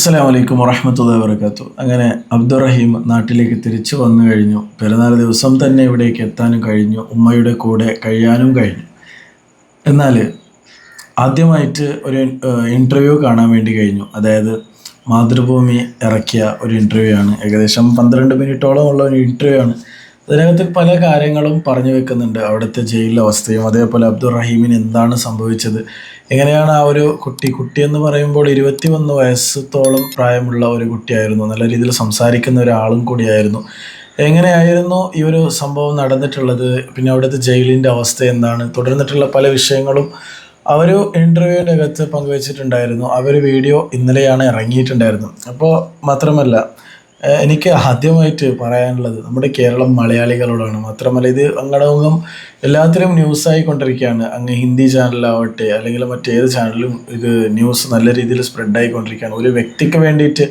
അസ്സലാമു അലൈക്കും വറഹ്മത്തുള്ളാഹി വബറകാതുഹു. അങ്ങനെ അബ്ദുറഹീം നാട്ടിലേക്ക് തിരിച്ചു വന്നു കഴിഞ്ഞു. പെരുന്നാൾ ദിവസം തന്നെ ഇവിടേക്ക് എത്താനും കഴിഞ്ഞു, ഉമ്മയുടെ കൂടെ കഴിയാനും കഴിഞ്ഞു. എന്നാൽ ആദ്യമായിട്ട് ഒരു ഇൻ്റർവ്യൂ കാണാൻ വേണ്ടി കഴിഞ്ഞു. അതായത് മാതൃഭൂമി ഇറക്കിയ ഒരു ഇൻ്റർവ്യൂ ആണ്. ഏകദേശം 12 മിനിറ്റോളം ഉള്ള ഒരു ഇൻ്റർവ്യൂ ആണ്. അതിനകത്ത് പല കാര്യങ്ങളും പറഞ്ഞു വെക്കുന്നുണ്ട്. അവിടുത്തെ ജയിലിലെ അവസ്ഥയും അതേപോലെ അബ്ദുറഹീമിന് എന്താണ് സംഭവിച്ചത്, എങ്ങനെയാണ് ആ ഒരു കുട്ടി എന്ന് പറയുമ്പോൾ 21 വയസ്സത്തോളം പ്രായമുള്ള ഒരു കുട്ടിയായിരുന്നു. നല്ല രീതിയിൽ സംസാരിക്കുന്ന ഒരാളും കൂടിയായിരുന്നു. എങ്ങനെയായിരുന്നു ഈ ഒരു സംഭവം നടന്നിട്ടുള്ളത്, പിന്നെ അവിടുത്തെ ജയിലിൻ്റെ അവസ്ഥ എന്താണ്, തുടർന്നിട്ടുള്ള പല വിഷയങ്ങളും ആ ഒരു ഇൻ്റർവ്യൂവിൻ്റെ അകത്ത് പങ്കുവച്ചിട്ടുണ്ടായിരുന്നു. ആ ഒരു വീഡിയോ ഇന്നലെയാണ് ഇറങ്ങിയിട്ടുണ്ടായിരുന്നു. അപ്പോൾ മാത്രമല്ല എനിക്ക് ആദ്യമായിട്ട് പറയാനുള്ളത് നമ്മുടെ കേരളം മലയാളികളോടാണ്. മാത്രമല്ല ഇത് അങ്ങടങ്ങും എല്ലാത്തിലും ന്യൂസായി കൊണ്ടിരിക്കുകയാണ്. അങ്ങ് ഹിന്ദി ചാനലാവട്ടെ അല്ലെങ്കിൽ മറ്റേത് ചാനലും ഇത് ന്യൂസ് നല്ല രീതിയിൽ സ്പ്രെഡായിക്കൊണ്ടിരിക്കുകയാണ്. ഒരു വ്യക്തിക്ക് വേണ്ടിയിട്ട്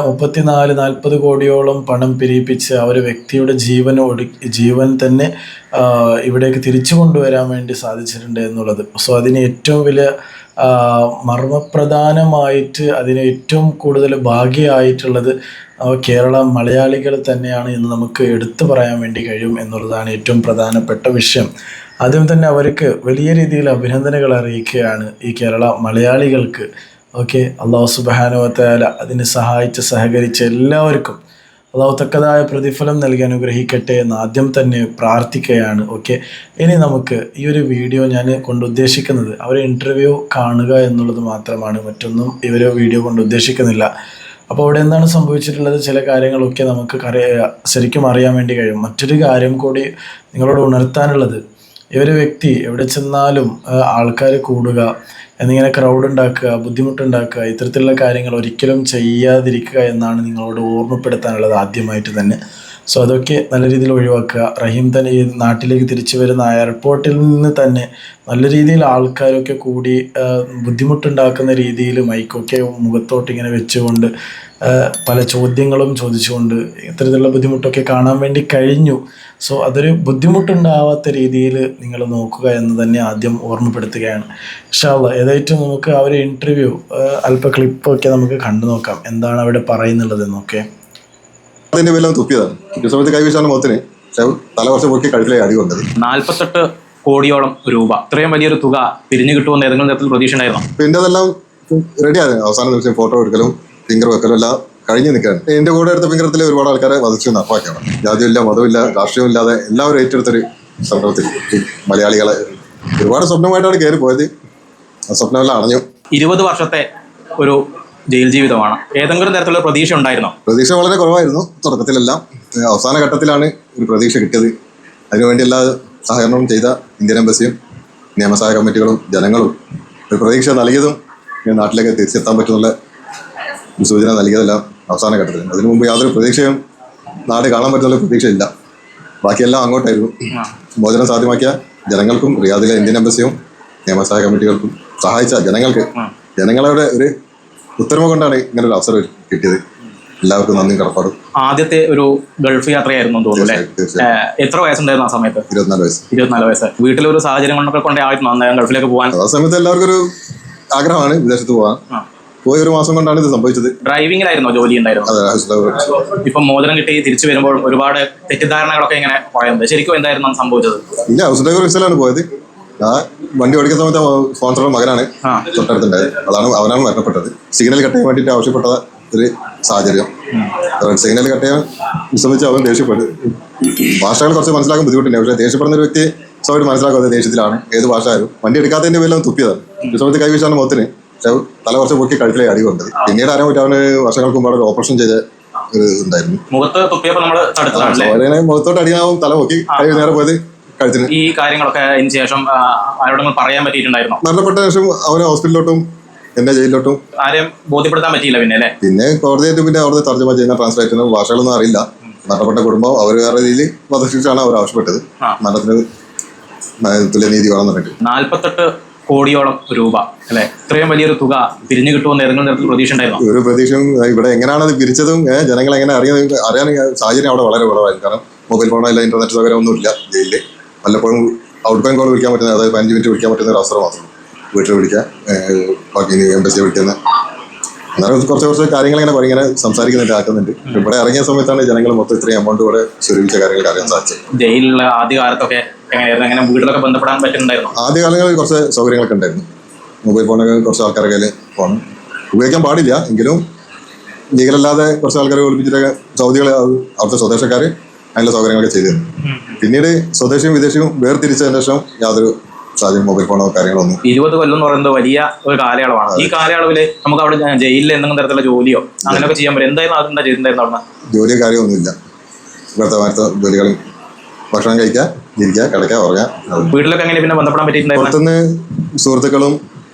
34-40 കോടിയോളം പണം പിരിപ്പിച്ച് ആ ഒരു വ്യക്തിയുടെ ജീവൻ തന്നെ ഇവിടേക്ക് തിരിച്ചു കൊണ്ടുവരാൻ വേണ്ടി സാധിച്ചിട്ടുണ്ട് എന്നുള്ളത്. സോ അതിന് ഏറ്റവും വലിയ മർമ്മപ്രധാനമായിട്ട് അതിന് ഏറ്റവും കൂടുതൽ ഭാഗ്യമായിട്ടുള്ളത് കേരള മലയാളികൾ തന്നെയാണ് എന്ന് നമുക്ക് എടുത്തു പറയാൻ വേണ്ടി കഴിയും എന്നുള്ളതാണ് ഏറ്റവും പ്രധാനപ്പെട്ട വിഷയം. ആദ്യം തന്നെ അവർക്ക് വലിയ രീതിയിൽ അഭിനന്ദനങ്ങൾ അറിയിക്കുകയാണ് ഈ കേരള മലയാളികൾക്ക്. ഓക്കെ, അള്ളാഹു സുബ്ഹാനഹു വ തആല അതിന് സഹകരിച്ച എല്ലാവർക്കും അള്ളാഹു തക്കതായ പ്രതിഫലം നൽകി അനുഗ്രഹിക്കട്ടെ എന്ന് ആദ്യം തന്നെ പ്രാർത്ഥിക്കുകയാണ്. ഓക്കെ, ഇനി നമുക്ക് ഈ ഒരു വീഡിയോ ഞാൻ കൊണ്ട് ഉദ്ദേശിക്കുന്നത് അവരെ ഇൻ്റർവ്യൂ കാണുക എന്നുള്ളത് മാത്രമാണ്, മറ്റൊന്നും ഇവരെ വീഡിയോ കൊണ്ട് ഉദ്ദേശിക്കുന്നില്ല. അപ്പോൾ അവിടെ എന്താണ് സംഭവിച്ചിട്ടുള്ളത്, ചില കാര്യങ്ങളൊക്കെ നമുക്ക് ശരിക്കും അറിയാൻ വേണ്ടി കഴിയും. മറ്റൊരു കാര്യം കൂടി നിങ്ങളോട് ഉണർത്താനുള്ളത്, ഈ ഒരു വ്യക്തി എവിടെ ചെന്നാലും ആൾക്കാർ കൂടുക, എന്നിങ്ങനെ ക്രൗഡ് ഉണ്ടാക്കുക, ബുദ്ധിമുട്ടുണ്ടാക്കുക, ഇത്തരത്തിലുള്ള കാര്യങ്ങൾ ഒരിക്കലും ചെയ്യാതിരിക്കുക എന്നാണ് നിങ്ങളോട് ഓർമ്മപ്പെടുത്താനുള്ളത് ആദ്യമായിട്ട് തന്നെ. സോ അതൊക്കെ നല്ല രീതിയിൽ ഒഴിവാക്കുക. റഹീം തന്നെ ഈ നാട്ടിലേക്ക് തിരിച്ചു വരുന്ന എയർപോർട്ടിൽ നിന്ന് തന്നെ നല്ല രീതിയിൽ ആൾക്കാരൊക്കെ കൂടി ബുദ്ധിമുട്ടുണ്ടാക്കുന്ന രീതിയിൽ മൈക്കൊക്കെ മുഖത്തോട്ട് ഇങ്ങനെ വെച്ചുകൊണ്ട് പല ചോദ്യങ്ങളും ചോദിച്ചുകൊണ്ട് ഇത്തരത്തിലുള്ള ബുദ്ധിമുട്ടൊക്കെ കാണാൻ വേണ്ടി കഴിഞ്ഞു. സോ അതൊരു ബുദ്ധിമുട്ടുണ്ടാവാത്ത രീതിയിൽ നിങ്ങൾ നോക്കുക എന്ന് തന്നെ ആദ്യം ഓർമ്മപ്പെടുത്തുകയാണ്. ഇൻഷാ അല്ലാഹ് ഏതായിട്ടും നമുക്ക് ആ ഒരു ഇൻ്റർവ്യൂ അല്പ ക്ലിപ്പൊക്കെ നമുക്ക് കണ്ടു നോക്കാം, എന്താണ് അവിടെ പറയുന്നുള്ളത് എന്നൊക്കെ. അതിന്റെ പേരിൽ തുപ്പിയതാണ്. സമയത്ത് കൈവശാണ് മുഖത്തിന് തല കുറച്ച് പൊക്കി കഴുത്തിലെ അടി കൊണ്ടത്. 48 കോടിയോളം രൂപ, ഇത്രയും വലിയൊരു തുക പിരിഞ്ഞു കിട്ടുമെന്ന് ഏതെങ്കിലും തരത്തിൽ പ്രതീക്ഷ ഉണ്ടായിരുന്നു? പിന്നെ അതെല്ലാം റെഡിയാണ്. അവസാന ദിവസം ഫോട്ടോ എടുക്കലും ഫിംഗർ വെക്കലും എല്ലാം കഴിഞ്ഞ് നിൽക്കുകയാണ്. എന്റെ കൂടെ എടുത്ത ഫിംഗറത്തിൽ ഒരുപാട് ആൾക്കാരെ വധിച്ചു നടപ്പാക്കിയാണ്. ജാതിയില്ല, മതമില്ല, രാഷ്ട്രീയമില്ലാതെ എല്ലാവരും ഏറ്റെടുത്തൊരു സംഭവത്തിൽ മലയാളികളെ ഒരുപാട് സ്വപ്നമായിട്ടാണ് കയറി പോയത്. ആ സ്വപ്നമെല്ലാം അണഞ്ഞു. 20 വർഷത്തെ ഒരു ജയിൽ ജീവിതമാണ്. ഏതെങ്കിലും തരത്തിലുള്ള പ്രതീക്ഷ ഉണ്ടായിരുന്നോ? പ്രതീക്ഷ വളരെ കുറവായിരുന്നു തുടക്കത്തിലെല്ലാം. അവസാന ഘട്ടത്തിലാണ് ഒരു പ്രതീക്ഷ കിട്ടിയത്. അതിനുവേണ്ടി എല്ലാ സഹകരണവും ചെയ്ത ഇന്ത്യൻ എംബസിയും നിയമസഹായ കമ്മിറ്റികളും ജനങ്ങളും ഒരു പ്രതീക്ഷ നൽകിയതും നാട്ടിലേക്ക് തിരിച്ചെത്താൻ പറ്റുന്നുള്ള ഒരു സൂചന നൽകിയതെല്ലാം അവസാന ഘട്ടത്തിൽ. അതിനു മുമ്പ് യാതൊരു പ്രതീക്ഷയും നാട് കാണാൻ പറ്റുന്ന പ്രതീക്ഷയില്ല. ബാക്കിയെല്ലാം അങ്ങോട്ടായിരുന്നു. മോചനം സാധ്യമാക്കിയ ജനങ്ങൾക്കും റിയാദിലെ ഇന്ത്യൻ എംബസിയും നിയമസഹായ കമ്മിറ്റികൾക്കും സഹായിച്ച ജനങ്ങളുടെ ഒരു ഉത്തരവ് കൊണ്ടാണ് ഇങ്ങനെ ഒരു അവസരം കിട്ടിയത്. എല്ലാവർക്കും നന്ദി കടപ്പാടും. ആദ്യത്തെ ഒരു ഗൾഫ് യാത്രയായിരുന്നു തോന്നുന്നു. എത്ര വയസ്സുണ്ടായിരുന്നു ആ സമയത്ത്? 24 വയസ്സ്. വീട്ടിലൊരു സാഹചര്യങ്ങളൊക്കെ കൊണ്ടായിരുന്നു അന്നേരം ഗൾഫിലേക്ക് പോകാൻ? ആ സമയത്ത് എല്ലാവർക്കും ഒരു ആഗ്രഹമാണ് വിദേശത്ത് പോകാൻ. പോയി 1 മാസം കൊണ്ടാണ് ഇത് സംഭവിച്ചത്. ഡ്രൈവിംഗിലായിരുന്നോ ജോലി ഉണ്ടായിരുന്നു? ഇപ്പൊ മോചനം കിട്ടി തിരിച്ചു വരുമ്പോൾ ഒരുപാട് തെറ്റിദ്ധാരണകളൊക്കെ ഇങ്ങനെ പറയുന്നത്, ശരിക്കും എന്തായിരുന്നു സംഭവിച്ചത്? ഇല്ല, ഹൗസ് ഡ്രൈവർ വിസയിലാണ് പോയത്. ആ വണ്ടി ഓടിക്കുന്ന സമയത്ത് സ്പോൺസറുടെ മകനാണ് തൊട്ടടുത്തുണ്ടായത്. അവനാണ് മരണപ്പെട്ടത്. സിഗ്നൽ കട്ട് ചെയ്യാൻ വേണ്ടിയിട്ട് ആവശ്യപ്പെട്ട ഒരു സാഹചര്യം. സിഗ്നൽ കട്ട് ചെയ്യാൻ വിശ്രമിച്ച് അവൻ ദേഷ്യപ്പെട്ടു. ഭാഷകൾ കുറച്ച് മനസ്സിലാക്കാൻ ബുദ്ധിമുട്ടില്ല. പക്ഷേ ദേഷ്യപ്പെടുന്ന ഒരു വ്യക്തി സ്വയം മനസ്സിലാക്കുന്നത് ദേഷ്യത്തിലാണ്. ഏത് ഭാഷ ആയാലും വണ്ടി എടുക്കാത്തതിന്റെ പേരിൽ അവൻ തുപ്പിയതാണ്. സമയത്ത് കൈവശാണ് മുഖത്തിന് തല കുറച്ച് പൊക്കി കഴുത്തിലെ അടി കൊണ്ടത്. പിന്നീട് അറിയാൻ പറ്റും അവന് വർഷങ്ങൾക്ക് മുമ്പ് ഒരു ഓപ്പറേഷൻ ചെയ്ത ഒരു ഉണ്ടായിരുന്നു. മുഖത്തോട്ട് അടിയാവും തല പൊക്കി കൈ നേരെ പോയത് കഴുത്തിന്. ഈ കാര്യങ്ങളൊക്കെ അതിന് ശേഷം ആരോടെങ്കിലും പറയാൻ പറ്റിയിട്ടുണ്ടായിരുന്നു? മരണപ്പെട്ട ശേഷം അവന് ഹോസ്പിറ്റലിലോട്ടും എന്നെ ജയിലിലോട്ടും ആരെയും ബോധ്യപ്പെടുത്താൻ പറ്റിയില്ല. പിന്നെ കോടതിയായിട്ട് പിന്നെ അവിടുത്തെ തർജ്ജമ ചെയ്യുന്ന ട്രാൻസ്ലേറ്റ് ഭാഷകളൊന്നും അറിയില്ല. മരണപ്പെട്ട കുടുംബം അവർ വേറെ രീതിയിൽ വധശിക്ഷയാണ് അവർ ആവശ്യപ്പെട്ടത്. മരണത്തിന് തുല്യനീതി വേണമെന്ന് പറഞ്ഞിട്ട് 48 കോടിയോളം രൂപ അല്ലെ, ഇത്രയും വലിയൊരു തുക പിരിഞ്ഞു കിട്ടുമെന്ന് ഏതെങ്കിലും തരത്തിൽ പ്രതീക്ഷ ഉണ്ടായിരുന്നു? ഒരു പ്രതീക്ഷയും ഇവിടെ എങ്ങനെയാണ് അത് പിരിച്ചതും ജനങ്ങൾ എങ്ങനെ അറിയാൻ സാഹചര്യം അവിടെ വളരെ കുറവായിരുന്നു. കാരണം മൊബൈൽ ഫോണോ ഇല്ല, ഇന്റർനെറ്റ് സൗകര്യം ഒന്നുമില്ല ജയിലിൽ. വല്ലപ്പോഴും ഔട്ട് ഗോയിങ് കോൾ വിളിക്കാൻ പറ്റുന്ന, അതായത് 15 മിനിറ്റ് വിളിക്കാൻ പറ്റുന്ന ഒരു അവസരം മാത്രം. വീട്ടിൽ വിളിക്കാം, ബാക്കി എംബസിയെ വിളിക്കുന്ന എന്നാലും കുറച്ച് കാര്യങ്ങൾ ഇങ്ങനെ സംസാരിക്കുന്നുണ്ട്, ആക്കുന്നുണ്ട്. ഇവിടെ ഇറങ്ങിയ സമയത്താണ് ജനങ്ങൾ മൊത്തം ഇത്രയും എമൗണ്ട് കൂടെ സ്വരൂപിച്ച കാര്യങ്ങൾ അറിയാൻ സാധിച്ചത്. ജയിലിലുള്ള ആദ്യ കാലത്തൊക്കെ എങ്ങനെയായിരുന്നു? എങ്ങനെ വീട്ടിലൊക്കെ ബന്ധപ്പെടാൻ പറ്റുന്നുണ്ടായിരുന്നു? ആദ്യ കാലങ്ങളിൽ കുറച്ച് സൗകര്യങ്ങളൊക്കെ ഉണ്ടായിരുന്നു. മൊബൈൽ ഫോണൊക്കെ കുറച്ച് ആൾക്കാരുടെ കയ്യിൽ ഫോൺ ഉപയോഗിക്കാൻ പാടില്ല എങ്കിലും ലീഗലല്ലാതെ കുറച്ച് ആൾക്കാരെ ഒളിപ്പിച്ചിട്ടൊക്കെ സൗദികൾ അവിടുത്തെ സ്വദേശക്കാർ അതിനുള്ള സൗകര്യങ്ങളൊക്കെ ചെയ്തിരുന്നു. പിന്നീട് സ്വദേശിയും വിദേശിയും വേർതിരിച്ചതിന് ശേഷം യാതൊരു സാധ്യത മൊബൈൽ ഫോണോ കാര്യങ്ങളൊന്നും. 20 കൊല്ലം എന്ന് പറയുന്നത് വലിയ ഒരു കാലയളവാണ്. ഈ കാലയളവിൽ നമുക്ക് അവിടെ ജയിലിൽ എന്തെങ്കിലും തരത്തിലുള്ള ജോലിയോ അങ്ങനെയൊക്കെ ചെയ്യാൻ പറ്റും? എന്തായിരുന്നു അതെന്താ ചെയ്തിട്ടുണ്ടായിരുന്നു അവിടെ? ജോലിയോ കാര്യമൊന്നുമില്ല. ഇവിടുത്തെ വാർത്ത ജോലികളും ഭക്ഷണം കഴിക്കുക, ഇരിക്കുക, കിടക്കുക, ഉറങ്ങുക. വീട്ടിലൊക്കെ എങ്ങനെ പിന്നെ ബന്ധപ്പെടാൻ പറ്റിയിട്ടുണ്ടായിരുന്നു? പുറത്തുനിന്ന് സുഹൃത്തുക്കളും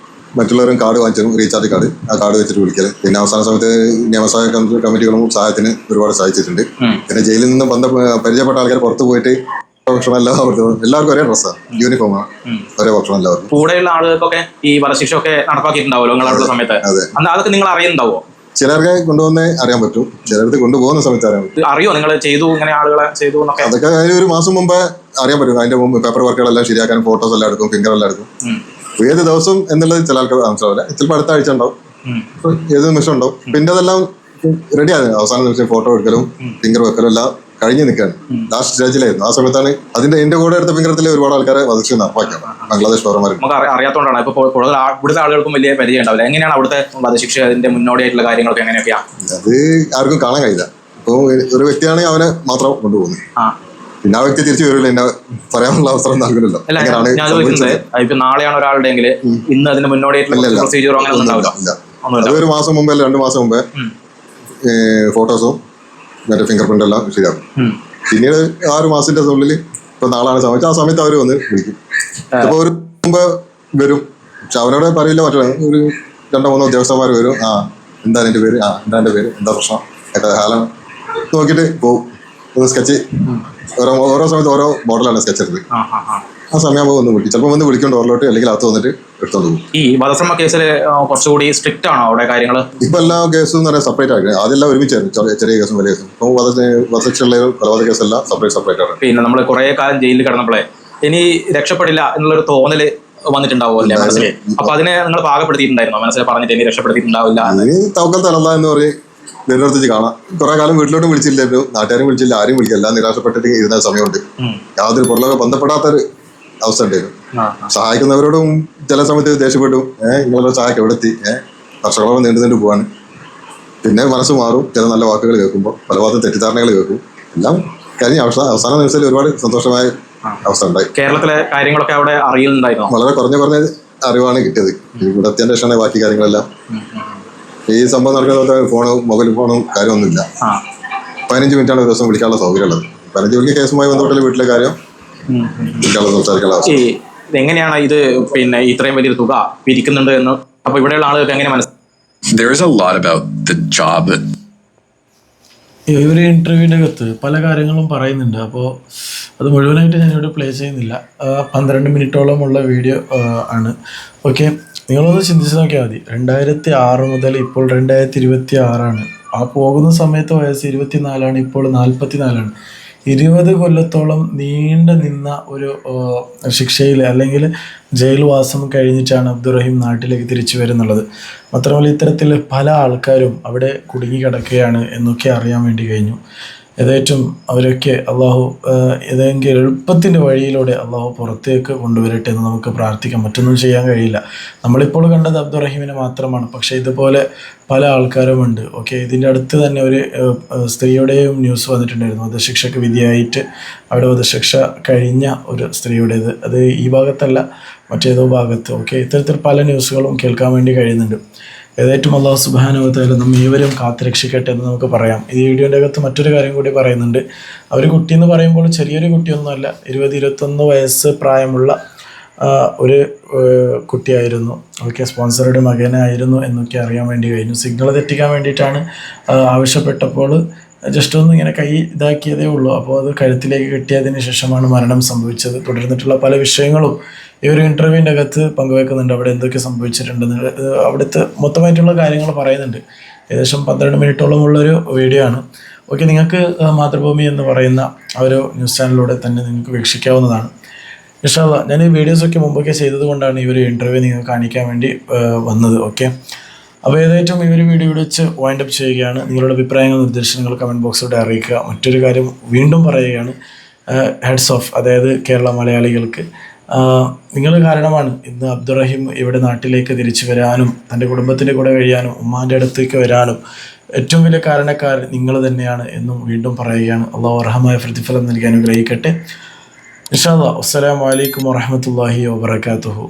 മറ്റുള്ളവരും കാർഡ് വാങ്ങിച്ചു, റീചാർജ് കാർഡ്, ആ കാർഡ് വെച്ചിട്ട് വിളിക്കൽ. പിന്നെ അവസാന സമയത്ത് നിയമസഹായ കമ്മിറ്റികളും സഹായത്തിന് ഒരുപാട് സഹായിച്ചിട്ടുണ്ട്. പിന്നെ ജയിലിൽ നിന്ന് പരിചയപ്പെട്ട ആൾക്കാർ പുറത്ത് പോയിട്ട് ഭക്ഷണം എല്ലാവർക്കും ഒരേ ഡ്രസ്സാണ്, യൂണിഫോമാണ്, ഒരേ ഭക്ഷണം എല്ലാവർക്കും. കൂടെയുള്ള ആളുകൾക്കൊക്കെ ഈ വധശിക്ഷ ഒക്കെ നടപ്പാക്കിയിട്ടുണ്ടാവുമല്ലോ നിങ്ങളുടെ സമയത്ത്? അതെ. അതൊക്കെ നിങ്ങൾ അറിയുന്നുണ്ടാവോ? ചിലർക്ക് കൊണ്ടുവന്നേ അറിയാൻ പറ്റും, ചിലർക്ക് കൊണ്ടുപോകുന്ന സമയത്ത് അറിയാൻ പറ്റും. അറിയോ നിങ്ങൾ ചെയ്തു ഇങ്ങനെ ആളുകളെ ചെയ്തു എന്നൊക്കെ? അതൊക്കെ അതിന് ഒരു മാസം മുമ്പേ അറിയാൻ പറ്റും. അതിന്റെ മുമ്പ് പേപ്പർ വർക്കുകളെല്ലാം ശരിയാക്കാൻ ഫോട്ടോസ് എല്ലാം എടുക്കും, ഫിംഗർ എല്ലാം എടുക്കും. ഏത് ദിവസം എന്നുള്ളത് ചില ആൾക്ക് മനസ്സിലാവില്ല. ചിലപ്പോൾ അടുത്ത ആഴ്ച ഉണ്ടാവും, ഏത് നിമിഷം ഉണ്ടാവും. പിന്നെ അതെല്ലാം റെഡിയാണ്. അവസാന നിമിഷം ഫോട്ടോ എടുക്കലും ഫിംഗർ വെക്കലും എല്ലാം കഴിഞ്ഞ് നിൽക്കുകയാണ്. ലാസ്റ്റ് സ്റ്റേജിലായിരുന്നു. ആ സമയത്താണ് എന്റെ കൂടെ എടുത്ത ഫിംഗറിൽ ഒരുപാട് ആൾക്കാരെ വധിച്ചു നടപ്പാക്കാം ബംഗ്ലാദേശ് പൗരന്മാർ. നമുക്ക് അറിയാത്തോണ്ടാണ് ഇപ്പൊ ഇവിടുത്തെ ആളുകൾക്കും വലിയ പരിചയം ഉണ്ടാവില്ല. എങ്ങനെയാണ് അവിടുത്തെ വധശിക്ഷ, അതിന്റെ മുന്നോടിയായിട്ടുള്ള കാര്യങ്ങളൊക്കെ എങ്ങനെയൊക്കെയാ? അത് ആർക്കും കാണാൻ കഴിയില്ല. ഇപ്പൊ ഒരു വ്യക്തിയാണെങ്കിൽ അവനെ മാത്രം കൊണ്ടുപോകുന്നത്, പിന്നെ ആ വ്യക്തി തിരിച്ചു വരില്ല. എന്നെ പറയാനുള്ള അവസരം നൽകില്ലല്ലോ. ഞാൻ ചോദിക്കുന്നത് ഇപ്പൊ നാളെയാണ് ഒരാളുടെ എങ്കിൽ ഇന്ന് അതിന്റെ മുന്നോടിയായിട്ടുള്ള പ്രൊസീജിയർ അങ്ങനെ ഒന്നും ഉണ്ടാവില്ല. അതൊരു മാസം മുമ്പേ 2 മാസം മുമ്പേ ഫോട്ടോസും മറ്റേ ഫിംഗർ പ്രിന്റ് എല്ലാം ശരിയാക്കും. പിന്നീട് 6 മാസത്തിന്റെ ഉള്ളിൽ ഇപ്പൊ നാളാണ് സമയത്ത് ആ സമയത്ത് അവർ വന്ന് വിളിക്കും. ഇപ്പൊ ഒരു മുമ്പ് വരും, പക്ഷെ അവരോട് പറയില്ല. മറ്റേ ഒരു 2-3 ഉദ്യോഗസ്ഥന്മാർ വരും. എന്താണ് എന്റെ പേര്, എന്താ എന്റെ പേര്, എന്താ പ്രശ്നം, ഹാലം നോക്കിയിട്ട് പോകും. സ്കെച്ച് ഓരോ സമയത്ത് ഓരോ മോഡലാണ് സ്കെച്ച് എടുത്ത്. ആ സമയമാകുമ്പോൾ ഒന്ന് വിളിക്കും. ചിലപ്പോൾ വന്ന് വിളിക്കും ഡോറിലോട്ട്, അല്ലെങ്കിൽ അകത്ത് വന്നിട്ട് എടുത്തോണ്ട് പോകും. ഈ വധശ്രമ കേസിൽ കുറച്ചുകൂടി സ്ട്രിക്റ്റ് ആണോ അവിടെ കാര്യങ്ങൾ? ഇപ്പൊ എല്ലാ കേസും എന്ന് പറയാൻ സെപ്പറേറ്റ് ആയിട്ട് അതെല്ലാം ഒരുമിച്ചായിരുന്നു. ചെറിയ കേസും വലിയ കേസും. ഇപ്പോൾ വധശിക്ഷയുള്ള കൊലപാതക കേസെല്ലാം സെപ്പറേറ്റ് ആണ്. പിന്നെ നമ്മൾ കുറെ കാലം ജയിലിൽ കിടന്നപ്പോഴേ ഇനി രക്ഷപ്പെടില്ല എന്നുള്ളൊരു തോന്നല് വന്നിട്ടുണ്ടാവുമല്ലേ മനസ്സിൽ? അപ്പൊ അതിനെ നിങ്ങൾ പാകപ്പെടുത്തിയിട്ടുണ്ടായിരുന്നോ മനസ്സിൽ? പറഞ്ഞിട്ട് ഇനി രക്ഷപ്പെടുത്തിയിട്ടുണ്ടാവില്ല, തവക്കൽ തലല്ല എന്ന് പറയും. വീടിനടുത്ത് കാണാം. കുറെ കാലം വീട്ടിലോട്ടും വിളിച്ചില്ലായിരുന്നു, നാട്ടുകാരും വിളിച്ചില്ല, ആരും വിളിക്കില്ല. എല്ലാം നിരാശപ്പെട്ടിട്ട് ഇരുന്ന സമയമുണ്ട്. യാതൊരു പുറലോകം ബന്ധപ്പെടാത്തൊരു അവസ്ഥ ഉണ്ടായിരുന്നു. സഹായിക്കുന്നവരോടും ചില സമയത്ത് ദേഷ്യപ്പെട്ടു. നിങ്ങളുടെ സഹായം എവിടെ എത്തി, വർഷങ്ങളോളം നീണ്ടു പോവാണ്. പിന്നെ മനസ്സ് മാറും. ചില നല്ല വാക്കുകൾ കേൾക്കുമ്പോൾ പലഭാഗത്തും തെറ്റിദ്ധാരണകൾ കേൾക്കും. എല്ലാം കഴിഞ്ഞ അവസാന നിമിഷത്തിൽ ഒരുപാട് സന്തോഷമായ അവസ്ഥ ഉണ്ടായി. കേരളത്തിലെ കാര്യങ്ങളൊക്കെ അവിടെ അറിയുന്നുണ്ടായിരുന്നു. വളരെ കുറഞ്ഞ അറിവാണ് കിട്ടിയത്. ഇവിടെ എത്തിയതിന്റെ ശേഷമാണ് ബാക്കി കാര്യങ്ങളെല്ലാം. ഈ സംഭവം നടക്കുന്നത് മൊബൈൽ ഫോണും കാര്യമൊന്നുമില്ല. 15 മിനിറ്റാണ് ഒരു ദിവസം വിളിക്കാനുള്ള സൗകര്യം ഉള്ളത്. 15 മിനിറ്റ് കേസുമായി ബന്ധപ്പെട്ട വീട്ടിലെ കാര്യം സംസാരിക്കാനുള്ള അവസ്ഥ. എങ്ങനെയാണ് ഇത് പിന്നെ ഇത്രയും വലിയൊരു തുക പിരിക്കുന്നുണ്ട് എന്ന് അപ്പൊ ഇവിടെയുള്ള ആളുകൾക്ക് എങ്ങനെ മനസ്സിലായി? ഈ ഒരു ഇൻ്റർവ്യൂവിൻ്റെ അകത്ത് പല കാര്യങ്ങളും പറയുന്നുണ്ട്. അപ്പോൾ അത് മുഴുവനായിട്ട് ഞാനിവിടെ പ്ലേ ചെയ്യുന്നില്ല. 12 മിനിറ്റോളമുള്ള വീഡിയോ ആണ്. ഓക്കെ, നിങ്ങളൊന്ന് ചിന്തിച്ച് നോക്കിയാൽ മതി. 2006 മുതൽ ഇപ്പോൾ 2026 ആ പോകുന്ന സമയത്ത് വയസ്സ് 24, ഇപ്പോൾ 44. 20 കൊല്ലത്തോളം നീണ്ടു നിന്ന ഒരു ശിക്ഷയിൽ അല്ലെങ്കിൽ ജയിൽവാസം കഴിഞ്ഞിട്ടാണ് അബ്ദുറഹീം നാട്ടിലേക്ക് തിരിച്ചു വരുന്നുള്ളത്. മാത്രമല്ല ഇത്തരത്തിൽ പല ആൾക്കാരും അവിടെ കുടുങ്ങിക്കിടക്കുകയാണ് എന്നൊക്കെ അറിയാൻ വേണ്ടി കഴിഞ്ഞു. യഥേറ്റം അവരൊക്കെ അള്ളാഹു ഏതെങ്കിലും എളുപ്പത്തിൻ്റെ വഴിയിലൂടെ അള്ളാഹു പുറത്തേക്ക് കൊണ്ടുവരട്ടെ എന്ന് നമുക്ക് പ്രാർത്ഥിക്കാം. മറ്റൊന്നും ചെയ്യാൻ കഴിയില്ല. നമ്മളിപ്പോൾ കണ്ടത് അബ്ദുറഹീമിനെ മാത്രമാണ്, പക്ഷേ ഇതുപോലെ പല ആൾക്കാരുമുണ്ട്. ഓക്കെ, ഇതിൻ്റെ അടുത്ത് തന്നെ ഒരു സ്ത്രീയുടെയും ന്യൂസ് വന്നിട്ടുണ്ടായിരുന്നു. വധശിക്ഷയ്ക്ക് വിധിയായിട്ട് അവിടെ വധശിക്ഷ കഴിഞ്ഞ ഒരു സ്ത്രീയുടേത്. അത് ഈ ഭാഗത്തല്ല, മറ്റേതോ ഭാഗത്ത്. ഓക്കെ, ഇത്തരത്തിൽ പല ന്യൂസുകളും കേൾക്കാൻ വേണ്ടി കഴിയുന്നുണ്ട്. ഏതായിട്ടും അള്ളാഹു സുബ്ഹാനഹു വ തആല നമ്മെ ഏവരും കാത്തുരക്ഷിക്കട്ടെ എന്ന് നമുക്ക് പറയാം. ഈ വീഡിയോൻ്റെ അകത്ത് മറ്റൊരു കാര്യം കൂടി പറയുന്നുണ്ട്. അവർ കുട്ടി എന്ന് പറയുമ്പോൾ ചെറിയൊരു കുട്ടിയൊന്നുമല്ല, 20-21 വയസ്സ് പ്രായമുള്ള ഒരു കുട്ടിയായിരുന്നു. ഓക്കെ, സ്പോൺസറുടെ മകനായിരുന്നു എന്നൊക്കെ അറിയാൻ വേണ്ടി കഴിഞ്ഞു. സിഗ്നൽ തെറ്റിക്കാൻ വേണ്ടിയിട്ടാണ് ആവശ്യപ്പെട്ടപ്പോൾ ജസ്റ്റ് ഒന്ന് ഇങ്ങനെ കൈ ഇതാക്കിയതേ ഉള്ളൂ. അപ്പോൾ അത് കഴുത്തിലേക്ക് കെട്ടിയതിന് ശേഷമാണ് മരണം സംഭവിച്ചത്. തുടർന്നിട്ടുള്ള പല വിഷയങ്ങളും ഈ ഒരു ഇൻ്റർവ്യൂവിൻ്റെ അകത്ത് പങ്കുവെക്കുന്നുണ്ട്. അവിടെ എന്തൊക്കെ സംഭവിച്ചിട്ടുണ്ടെന്ന് അവിടുത്തെ മൊത്തമായിട്ടുള്ള കാര്യങ്ങൾ പറയുന്നുണ്ട്. ഏകദേശം 12 മിനിറ്റോളമുള്ളൊരു വീഡിയോ ആണ്. ഓക്കെ, നിങ്ങൾക്ക് മാതൃഭൂമി എന്ന് പറയുന്ന ആ ഒരു ന്യൂസ് ചാനലിലൂടെ തന്നെ നിങ്ങൾക്ക് വീക്ഷിക്കാവുന്നതാണ്. ഇൻഷാ അല്ലാഹ് ഞാൻ ഈ വീഡിയോസൊക്കെ മുമ്പൊക്കെ ചെയ്തത് കൊണ്ടാണ് ഈ ഒരു ഇൻ്റർവ്യൂ നിങ്ങൾക്ക് കാണിക്കാൻ വേണ്ടി വന്നത്. ഓക്കെ, അപ്പോൾ ഏതായിട്ടും ഈ ഒരു വീഡിയോ വെച്ച് വൈൻഡപ്പ് ചെയ്യുകയാണ്. നിങ്ങളുടെ അഭിപ്രായങ്ങൾ നിർദ്ദേശങ്ങൾ കമൻറ്റ് ബോക്സിലൂടെ അറിയിക്കുക. മറ്റൊരു കാര്യം വീണ്ടും പറയുകയാണ്, ഹെഡ്സ് ഓഫ്, അതായത് കേരള മലയാളികൾക്ക് നിങ്ങൾ കാരണമാണ് ഇന്ന് അബ്ദുറഹീം ഇവിടെ നാട്ടിലേക്ക് തിരിച്ചു വരാനും തൻ്റെ കുടുംബത്തിൻ്റെ കൂടെ കഴിയാനും ഉമ്മാൻ്റെ അടുത്തേക്ക് വരാനും ഏറ്റവും വലിയ കാരണക്കാർ നിങ്ങൾ തന്നെയാണ് എന്നും വീണ്ടും പറയുകയാണ്. അള്ളാഹു അർഹമായ പ്രതിഫലം നൽകി അനുഗ്രഹിക്കട്ടെ. ഇൻഷാ അല്ലാഹ്. അസ്സലാമു അലൈക്കും വറഹ്മത്തുള്ളാഹി വബറകാതുഹു.